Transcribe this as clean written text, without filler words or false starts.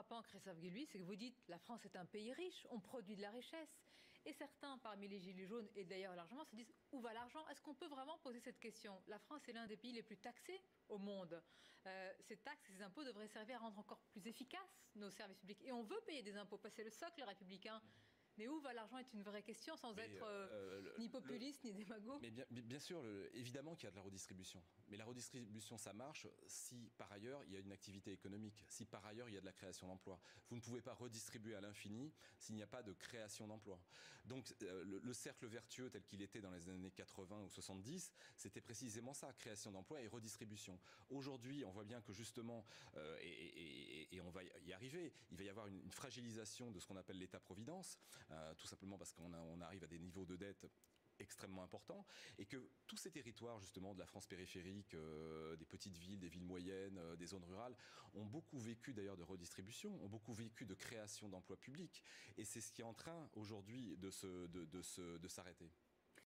frappant, Christophe Guilluy, c'est que vous dites la France est un pays riche, on produit de la richesse. Et certains, parmi les Gilets jaunes, et d'ailleurs largement, se disent où va l'argent? Est-ce qu'on peut vraiment poser cette question? La France est l'un des pays les plus taxés au monde. Ces taxes, ces impôts devraient servir à rendre encore plus efficaces nos services publics. Et on veut payer des impôts, parce que c'est le socle républicain. Mais où va l'argent est une vraie question, sans être ni populiste ni démagogue. Mais bien sûr, évidemment qu'il y a de la redistribution. Mais la redistribution, ça marche si par ailleurs il y a une activité économique, si par ailleurs il y a de la création d'emplois. Vous ne pouvez pas redistribuer à l'infini s'il n'y a pas de création d'emplois. Donc le cercle vertueux tel qu'il était dans les années 80 ou 70, c'était précisément ça, création d'emplois et redistribution. Aujourd'hui, on voit bien que justement, et on va y arriver, il va y avoir une fragilisation de ce qu'on appelle l'État-providence. Tout simplement parce qu'on arrive à des niveaux de dette extrêmement importants et que tous ces territoires justement de la France périphérique, des petites villes, des villes moyennes, des zones rurales ont beaucoup vécu d'ailleurs de redistribution, ont beaucoup vécu de création d'emplois publics et c'est ce qui est en train aujourd'hui de s'arrêter.